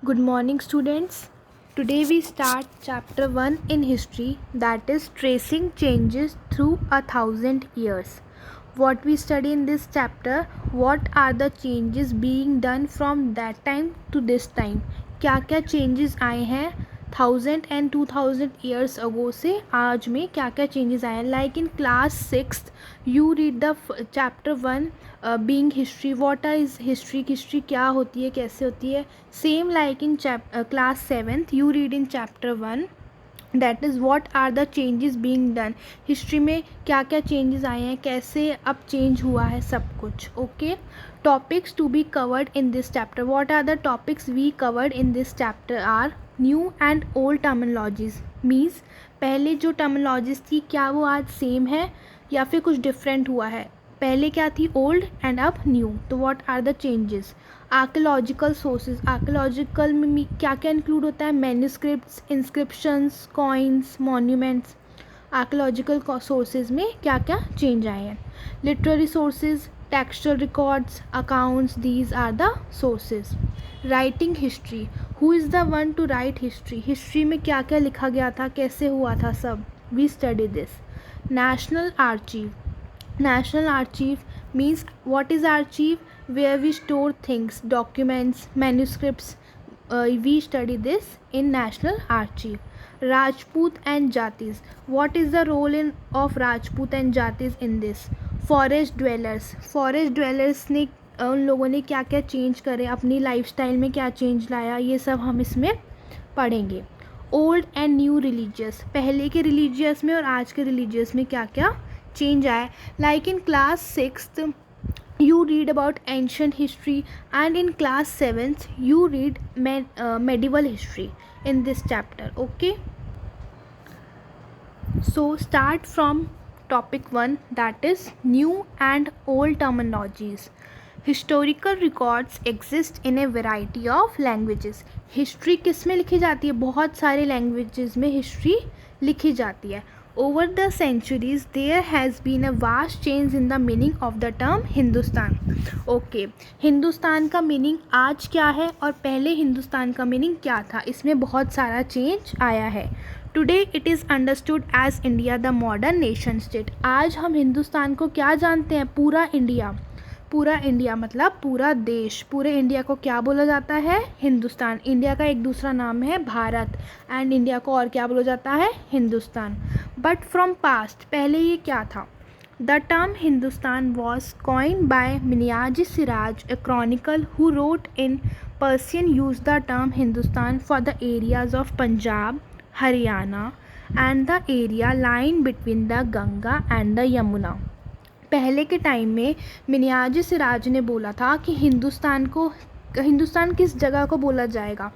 Good morning, students. Today we start chapter 1 in history, that is tracing changes through 1,000 years. What we study in this chapter, what are the changes being done from that time to this time? क्या क्या changes आए हैं 1,000 and 2,000 years ago से आज में क्या क्या changes आए हैं? Like in class 6th, you read the chapter 1 being history. What is history? History क्या होती है, कैसे होती है? Same like in class 7th, you read in chapter 1, that is what are the changes being done. History में क्या क्या changes आए हैं, कैसे अब चेंज हुआ है सब कुछ. Okay. Topics to be covered in this chapter. What are the topics we covered in this chapter are new and old terminologies. Means पहले जो टर्मिनोलॉजीज थी क्या वो आज सेम है या फिर कुछ डिफरेंट हुआ है. पहले क्या थी ओल्ड एंड अब न्यू. तो what are the changes. Archaeological sources. Archaeological में क्या क्या इंक्लूड होता है? Manuscripts, inscriptions, coins, monuments. Archaeological sources में क्या क्या चेंज आए हैं. Literary sources, textual records, accounts, these are the sources. Writing history. Who is the one to write history. History में क्या क्या लिखा गया था, कैसे हुआ था सब. We study this. National archive. National Archive means what is archive? Where we store things, documents, manuscripts. We study this in National Archive. Rajput and Jatis. What is the role of Rajput and Jatis in this? Forest dwellers. Forest dwellers ने उन लोगों ने क्या क्या change करे, अपनी lifestyle में क्या चेंज लाया, ये सब हम इसमें पढ़ेंगे. Old and new religious. पहले के रिलीजियस में और आज के रिलीजियस में क्या क्या चेंज आए. Like in class 6th you read about ancient history and in class 7th you read medieval history in this chapter. Okay, so start from topic 1, that is new and old terminologies. Historical records exist in a variety of languages. History किस में लिखी जाती है? बहुत सारे languages में history लिखी जाती है. Over the centuries, there has been a vast change in the meaning of the term Hindustan. Okay, Hindustan का मीनिंग आज क्या है और पहले हिंदुस्तान का मीनिंग क्या था, इसमें बहुत सारा चेंज आया है. Today it is understood as India the modern nation state. आज हम हिंदुस्तान को क्या जानते हैं? पूरा इंडिया. पूरा इंडिया मतलब पूरा देश. पूरे इंडिया को क्या बोला जाता है? हिंदुस्तान. इंडिया का एक दूसरा नाम है भारत एंड इंडिया को और क्या बोला जाता है? हिंदुस्तान. बट फ्रॉम पास्ट, पहले ये क्या था? The term Hindustan was coined by Minhaj Siraj, a chronicle who wrote in Persian use the term Hindustan for the areas of Punjab, Haryana and the area line between the Ganga and the Yamuna. पहले के टाइम में मिनियाज सिराज ने बोला था कि हिंदुस्तान किस जगह को बोला जाएगा?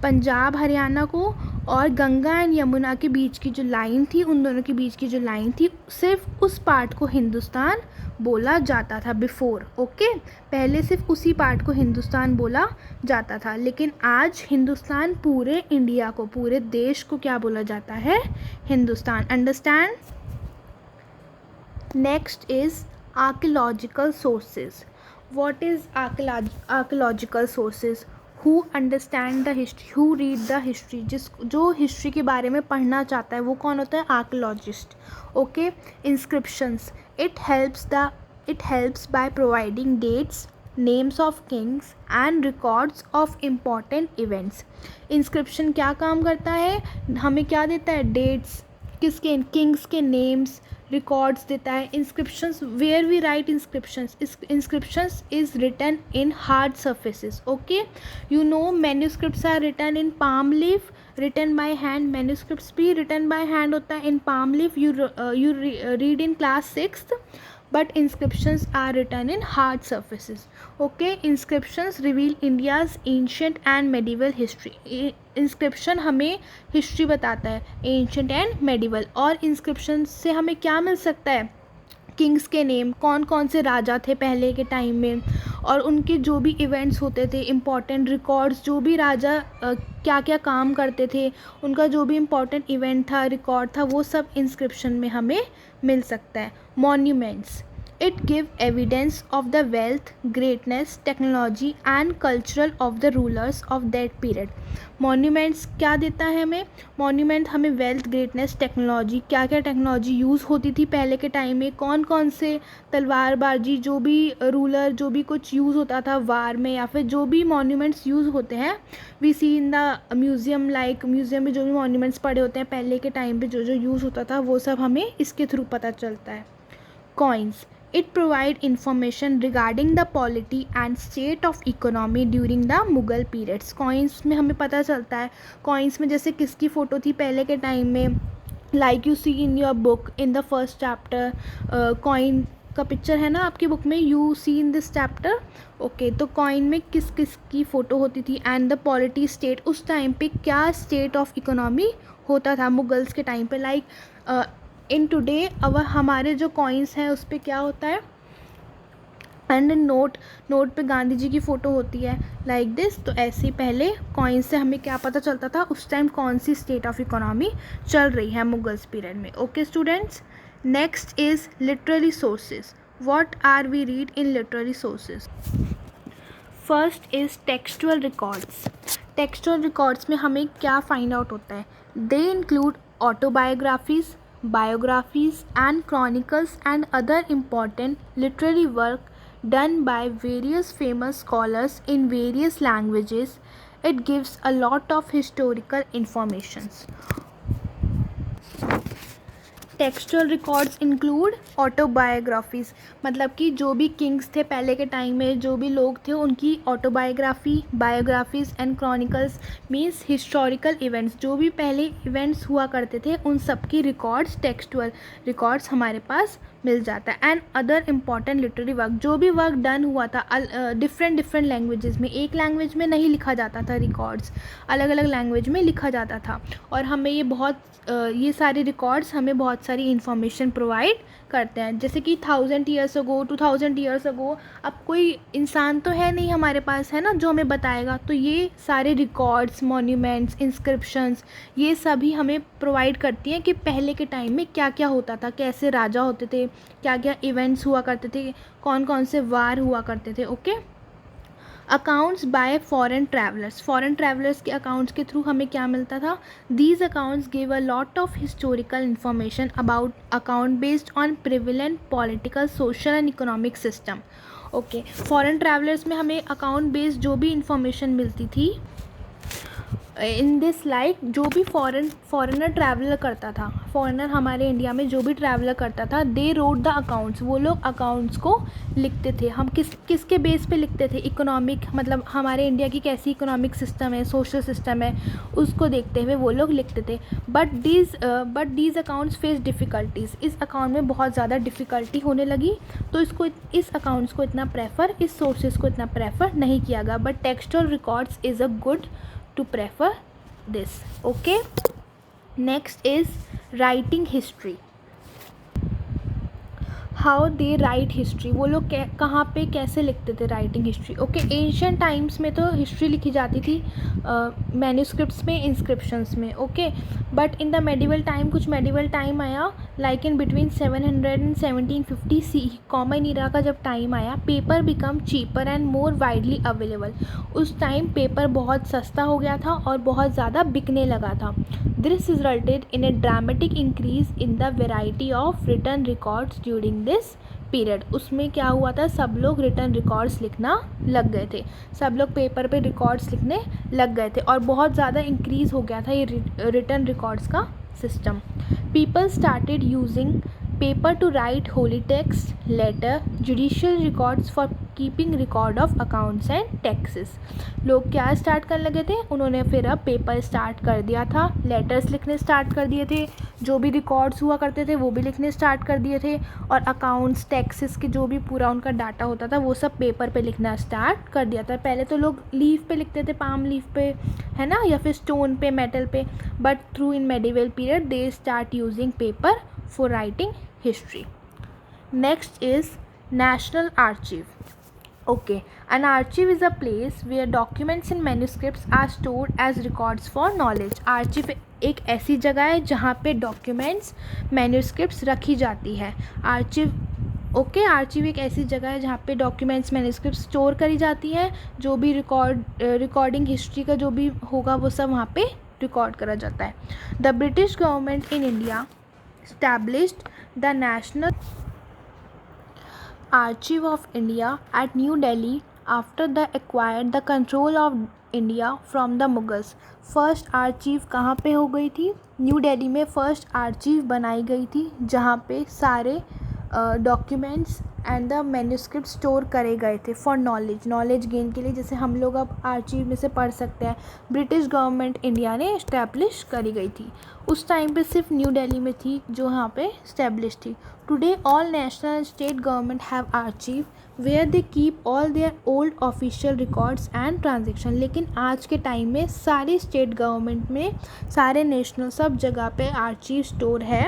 पंजाब, हरियाणा को और गंगा एंड यमुना के बीच की जो लाइन थी, उन दोनों के बीच की जो लाइन थी, सिर्फ उस पार्ट को हिंदुस्तान बोला जाता था बिफोर. ओके, पहले सिर्फ उसी पार्ट को हिंदुस्तान बोला जाता था. लेकिन आज हिंदुस्तान पूरे इंडिया को, पूरे देश को क्या बोला जाता है? Hindustan. Understand. Next is archaeological sources. What is archaeological sources? Who understand the history? Who read the history? जो हिस्ट्री के बारे में पढ़ना चाहता है वो कौन होता है? Archaeologist. Okay. inscriptions. It helps by providing dates, names of kings and records of important events. inscription क्या काम करता है? हमें क्या देता है? dates, किसके? किंग्स के नेम्स, रिकॉर्ड्स देता है. Inscriptions, where we write inscriptions. Inscriptions is written in hard surfaces. Okay, you know manuscripts are written in palm leaf, written by hand. Manuscripts भी रिटन बाय हैंड होता है in palm leaf. You read in class 6th, but inscriptions are written in hard surfaces. Okay, inscriptions reveal India's ancient and medieval history. Inscription हमें history बताता है, ancient and medieval. और inscription से हमें क्या मिल सकता है? किंग्स के नेम, कौन कौन से राजा थे पहले के टाइम में, और उनके जो भी इवेंट्स होते थे, इम्पॉर्टेंट रिकॉर्ड्स, जो भी राजा क्या क्या काम करते थे, उनका जो भी इम्पॉर्टेंट इवेंट था, रिकॉर्ड था, वो सब इंस्क्रिप्शन में हमें मिल सकता है. Monuments. It give evidence of the wealth, greatness, technology and cultural of the rulers of that period. Monuments क्या देता है हमें? Monument हमें wealth, greatness, technology, क्या क्या टेक्नोलॉजी यूज़ होती थी पहले के टाइम में, कौन कौन से तलवारबाजी, जो भी रूलर, जो भी कुछ यूज़ होता था वार में, या फिर जो भी मॉन्यूमेंट्स यूज़ होते हैं we see in the museum, like museum में जो भी मॉन्यूमेंट्स पड़े होते हैं पहले के टाइम पे जो जो यूज़ होता था वो सब हमें इसके थ्रू पता चलता है. Coins. It provide information regarding the polity and state of economy during the Mughal periods. Coins में हमें पता चलता है, coins में जैसे किसकी फ़ोटो थी पहले के टाइम में, like you see in your book in the first chapter, coin का पिक्चर है ना आपकी बुक में, you see in this chapter. Okay, तो कॉइन में किस किस की फ़ोटो होती थी एंड द पॉलिटी स्टेट, उस टाइम पे क्या स्टेट ऑफ इकोनॉमी होता था मुगल्स के टाइम पे. लाइक इन टुडे अब हमारे जो कॉइन्स हैं उस पर क्या होता है, एंड नोट पे गांधी जी की फ़ोटो होती है लाइक दिस. तो ऐसे ही पहले कॉइन्स से हमें क्या पता चलता था उस टाइम कौन सी स्टेट ऑफ इकोनॉमी चल रही है मुगल्स पीरियड में. Okay students, next is literary sources. What are we read in literary sources? First is textual records. Textual records में हमें क्या फाइंड आउट होता है? They include autobiographies, biographies and chronicles and other important literary work done by various famous scholars in various languages. It gives a lot of historical informations. Textual records include autobiographies, मतलब कि जो भी Kings थे पहले के time में, जो भी लोग थे उनकी autobiography, biographies and chronicles means historical events, जो भी पहले इवेंट्स हुआ करते थे उन सब की रिकॉर्ड्स, टेक्सचुअल रिकॉर्ड्स हमारे पास मिल जाता है. And other important literary work, जो भी वर्क डन हुआ था डिफरेंट लैंग्वेजेस में, एक लैंग्वेज में नहीं लिखा जाता था रिकॉर्ड्स, अलग अलग लैंग्वेज में लिखा जाता था. और हमें ये सारे रिकॉर्ड्स हमें बहुत सारी इन्फॉर्मेशन प्रोवाइड करते हैं. जैसे कि 1000 ईयर्स अगो, 2000 ईयर्स अगो, अब कोई इंसान तो है नहीं हमारे पास, है ना, जो हमें बताएगा. तो ये सारे रिकॉर्ड्स, मॉन्यूमेंट्स, इंस्क्रिप्शंस, ये सभी हमें प्रोवाइड करती हैं कि पहले के टाइम में क्या क्या होता था, कैसे राजा होते थे, क्या क्या इवेंट्स हुआ करते थे, कौन कौन से वार हुआ करते थे. Okay, accounts bye foreign travellers. Foreign travellers के अकाउंट्स के थ्रू हमें क्या मिलता था? These accounts give a lot of historical information about account based on prevalent political, social and economic system. Okay, foreign travellers में हमें अकाउंट बेस्ड जो भी इंफॉर्मेशन मिलती थी इन दिस, लाइक जो भी फॉरेनर ट्रैवलर करता था, फॉरेनर हमारे इंडिया में जो भी ट्रैवलर करता था, दे रोड द अकाउंट्स, वो लोग अकाउंट्स को लिखते थे. हम किसके बेस पे लिखते थे? इकोनॉमिक, मतलब हमारे इंडिया की कैसी इकोनॉमिक सिस्टम है, सोशल सिस्टम है, उसको देखते हुए वो लोग लिखते थे. But these accounts face difficulties. इस अकाउंट में बहुत ज़्यादा डिफ़िकल्टी होने लगी, तो इस अकाउंट्स को इतना प्रेफर, इस सोर्सेज को इतना प्रेफर नहीं किया गया. But textual records is a good to prefer this. Okay, next is writing history. How they right history. वो लोग कहाँ पे कैसे लिखते थे writing history? Okay, ancient times में तो हिस्ट्री लिखी जाती थी मैन्यूस्क्रिप्ट्स में, इंस्क्रिप्शंस में. Okay, but in the medieval time, कुछ मेडिवल टाइम आया like in between 700 and 1750 C, common era का जब टाइम आया, paper become cheaper and more widely available. उस टाइम पेपर बहुत सस्ता हो गया था और बहुत ज़्यादा बिकने लगा था. This resulted in A dramatic increase in the variety of return records during this period. उसमें क्या हुआ था, सब लोग रिटर्न रिकॉर्ड्स लिखना लग गए थे, सब लोग पेपर पे रिकॉर्ड्स लिखने लग गए थे और बहुत ज़्यादा इंक्रीज़ हो गया था ये रिटर्न रिकॉर्ड्स का system. People started using paper to write holy text, letter, judicial records for keeping record of accounts and taxes. लोग क्या स्टार्ट करने लगे थे, उन्होंने फिर अब पेपर स्टार्ट कर दिया था, लेटर्स लिखने स्टार्ट कर दिए थे, जो भी रिकॉर्ड्स हुआ करते थे वो भी लिखने स्टार्ट कर दिए थे, और अकाउंट्स, टैक्सेस के जो भी पूरा उनका डाटा होता था वो सब पेपर पे लिखना स्टार्ट कर दिया था. पहले तो लोग लीफ पे लिखते थे, पाम लीफ पे, है ना, या फिर स्टोन पे, मेटल पे, but through in medieval period they start using paper for writing history. Next is National Archive. Okay, an archive is a place where documents and manuscripts are stored as records for knowledge. Archive एक ऐसी जगह है जहाँ पे documents, manuscripts रखी जाती है. Archive okay, archive एक ऐसी जगह है जहाँ पे डॉक्यूमेंट्स, मैन्युस्क्रिप्ट स्टोर करी जाती हैं, जो भी रिकॉर्डिंग हिस्ट्री का जो भी होगा वो सब वहाँ पे रिकॉर्ड करा जाता है. The British government in India established the National Archive of India at New Delhi after they acquired the control of India from the Mughals. First archive कहाँ पे हो गई थी? न्यू दिल्ली में फर्स्ट आर्चीव बनाई गई थी, जहाँ पे सारे documents and the manuscript store करे गए थे फॉर नॉलेज गेन के लिए, जैसे हम लोग अब आर्चीव में से पढ़ सकते हैं. ब्रिटिश गवर्नमेंट इंडिया ने इस्टेब्लिश करी गई थी. उस टाइम पे सिर्फ न्यू दिल्ली में थी जो यहाँ पे इस्टेब्लिश थी. Today all national and state government have archive where they keep all their old official records and transaction. लेकिन आज के टाइम में सारी स्टेट गवर्नमेंट में, सारे नेशनल सब जगह पे आर्चीव स्टोर है,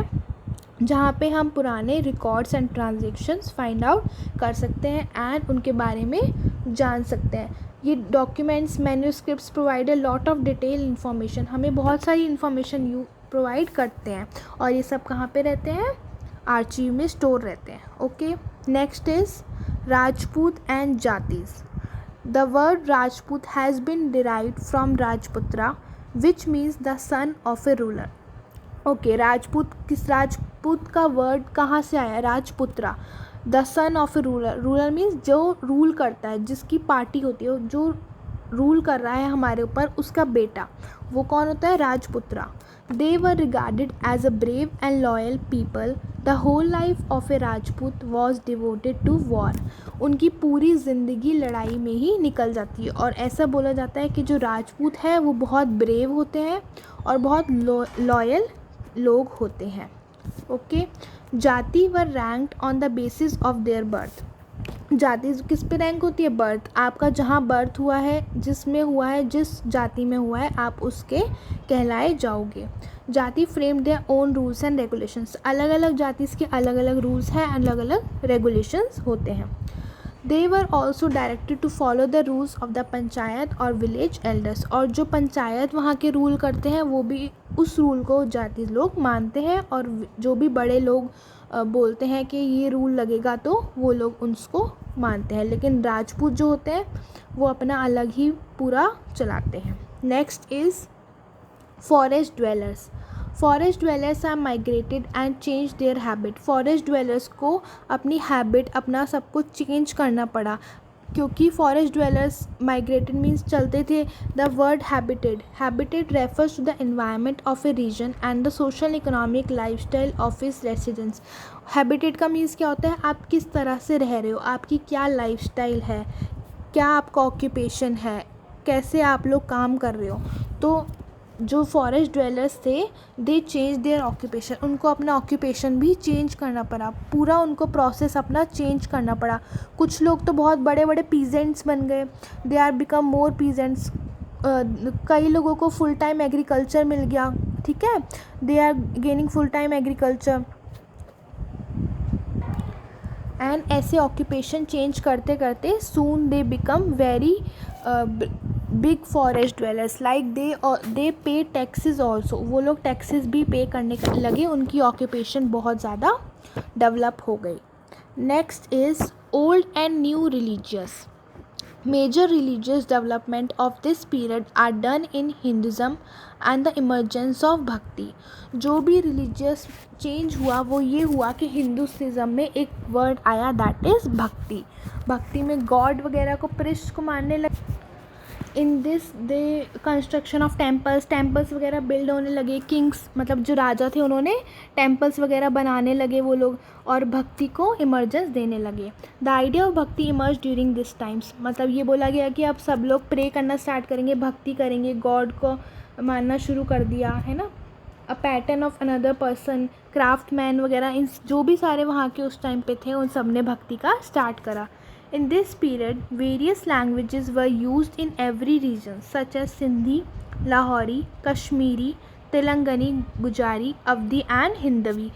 जहाँ पे हम पुराने records and transactions find out कर सकते हैं एंड उनके बारे में जान सकते हैं. ये documents, manuscripts provide a lot of detail information, हमें बहुत सारी इन्फॉर्मेशन प्रोवाइड करते हैं, और ये सब कहाँ पे रहते हैं? आर्चीव में स्टोर रहते हैं. Okay, next is Rajput and jatis. The word Rajput has been derived from Rajputra which means the son of a ruler. Okay, Rajput का वर्ड कहाँ से आया? Rajputra. The son of a ruler. Ruler means जो रूल करता है, जिसकी पार्टी होती है, जो रूल कर रहा है हमारे ऊपर, उसका बेटा, वो कौन होता है? Rajputra. They were regarded as a brave and loyal people. The whole life of a Rajput was devoted to war. उनकी पूरी ज़िंदगी लड़ाई में ही निकल जाती है, और ऐसा बोला जाता है कि जो राजपूत है वो बहुत ब्रेव होते हैं और बहुत लॉयल लोग होते हैं. Okay, jati were ranked on the basis of their birth. Jati किस पे रैंक होती है? बर्थ. आपका जहाँ बर्थ हुआ है, जिसमें हुआ है, जिस जाति में हुआ है, आप उसके कहलाए जाओगे. जाति frame their own rules and regulations. अलग अलग जाति के अलग अलग रूल्स हैं, अलग अलग रेगुलेशंस होते हैं. They were also directed to follow the rules of the panchayat और विलेज एल्डर्स. और जो पंचायत वहाँ के रूल करते हैं वो भी उस रूल को जाति लोग मानते हैं, और जो भी बड़े लोग बोलते हैं कि ये रूल लगेगा तो वो लोग उसको मानते हैं. लेकिन राजपूत जो होते हैं वो अपना अलग ही पूरा चलाते हैं. Next is forest dwellers. Forest dwellers are migrated and change their habit. Forest dwellers को अपनी हैबिट, अपना सब कुछ चेंज करना पड़ा, क्योंकि फॉरेस्ट ड्वेलर्स माइग्रेटेड मीन्स चलते थे. The word habited refers to the environment of a region and the social economic lifestyle of its residence. Habited का मीन्स क्या होता है? आप किस तरह से रह रहे हो, आपकी क्या लाइफस्टाइल है, क्या आपका ऑक्यूपेशन है, कैसे आप लोग काम कर रहे हो. तो जो फॉरेस्ट ड्वेलर्स थे, दे चेंज देयर ऑक्यूपेशन. उनको अपना ऑक्यूपेशन भी चेंज करना पड़ा, पूरा उनको प्रोसेस अपना चेंज करना पड़ा. कुछ लोग तो बहुत बड़े बड़े पीजेंट्स बन गए, they are become more peasants. कई लोगों को फुल टाइम एग्रीकल्चर मिल गया, ठीक है, they are gaining full time agriculture. And ऐसे ऑक्यूपेशन चेंज करते करते soon they become very big forest dwellers. Like they pay taxes also. वो लोग टैक्सेस भी पे करने लगे, उनकी ऑक्यूपेशन बहुत ज़्यादा डेवलप हो गई. Next is old and new religious. Major religious development of this period are done in Hinduism and the emergence of Bhakti. जो भी religious change हुआ वो ये हुआ कि हिंदुइज्म में एक वर्ड आया, दैट इज़ भक्ति. भक्ति में गॉड वगैरह को, प्रिस्ट को मानने लगे. In this they construction of temples वगैरह बिल्ड होने लगे. किंग्स मतलब जो राजा थे उन्होंने टेम्पल्स वगैरह बनाने लगे वो लोग, और भक्ति को इमर्जेंस देने लगे. द आइडिया ऑफ भक्ति इमर्ज ड्यूरिंग दिस टाइम्स. मतलब ये बोला गया कि अब सब लोग प्रे करना स्टार्ट करेंगे, भक्ति करेंगे, गॉड को मानना शुरू कर दिया है ना. A pattern of another person, craftsman वगैरह, इन जो भी सारे वहाँ के उस टाइम पे थे उन सब ने भक्ति का स्टार्ट करा. In this period, various languages were used in every region, such as Sindhi, Lahori, Kashmiri, Telangani, Gujari, Avdi and Hindavi.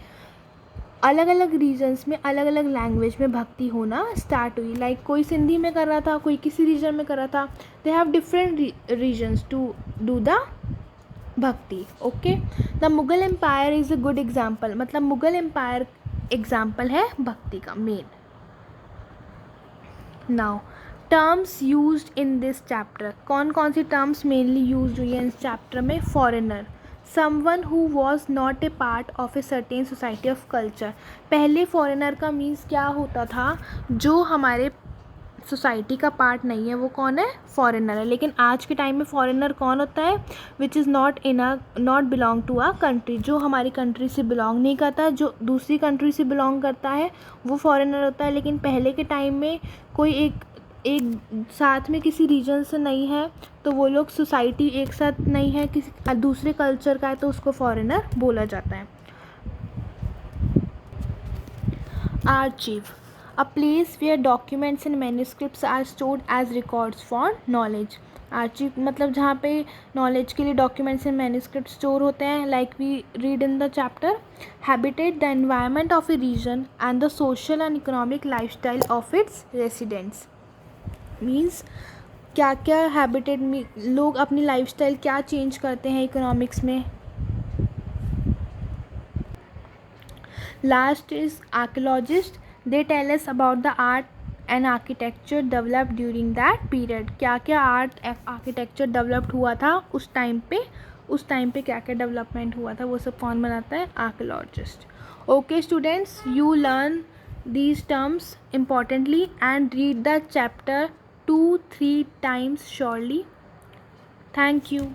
अलग अलग रीजन्स में अलग अलग लैंग्वेज में भक्ति होना स्टार्ट हुई. लाइक कोई सिंधी में कर रहा था, कोई किसी रीजन में कर रहा था. They have different reasons to do the bhakti. Okay, the Mughal empire is a good example. मतलब मुगल एम्पायर एग्जाम्पल है भक्ति का main. Now terms used in this chapter, कौन कौन सी टर्म्स मेनली यूज हुई है इस चैप्टर में? Foreigner, someone who was not a part of a certain society of culture. पहले फॉरेनर का मीन्स क्या होता था? जो हमारे सोसाइटी का पार्ट नहीं है वो कौन है? फॉरेनर है। लेकिन आज के टाइम में फॉरेनर कौन होता है? Which is not belong to a country, जो हमारी कंट्री से बिलोंग नहीं करता, जो दूसरी कंट्री से बिलोंग करता है वो फॉरेनर होता है। लेकिन पहले के टाइम में कोई एक साथ में किसी रीजन से नहीं है तो वो लोग सोसाइटी एक साथ नहीं है, किसी दूसरे कल्चर का है, तो उसको फॉरेनर बोला जाता है। Archive, a place where documents and manuscripts are stored as records for knowledge। Archive मतलब जहाँ पे नॉलेज के लिए डॉक्यूमेंट्स एंड मैन्यूस्क्रिप्ट स्टोर होते हैं, like we read in the chapter. Habitat the environment of a region and the social and economic lifestyle of its residents. Means क्या क्या habitat में लोग अपनी लाइफस्टाइल क्या चेंज करते हैं इकोनॉमिक्स में। Last is archaeologist, they tell us about the art and architecture developed during that period। क्या क्या आर्ट आर्किटेक्चर डेवलप्ड हुआ था उस टाइम पे क्या क्या डेवलपमेंट हुआ था वो सब कौन बनाता है? Archaeologist. Okay students, you learn these terms importantly and read the chapter 2-3 times surely। Thank you।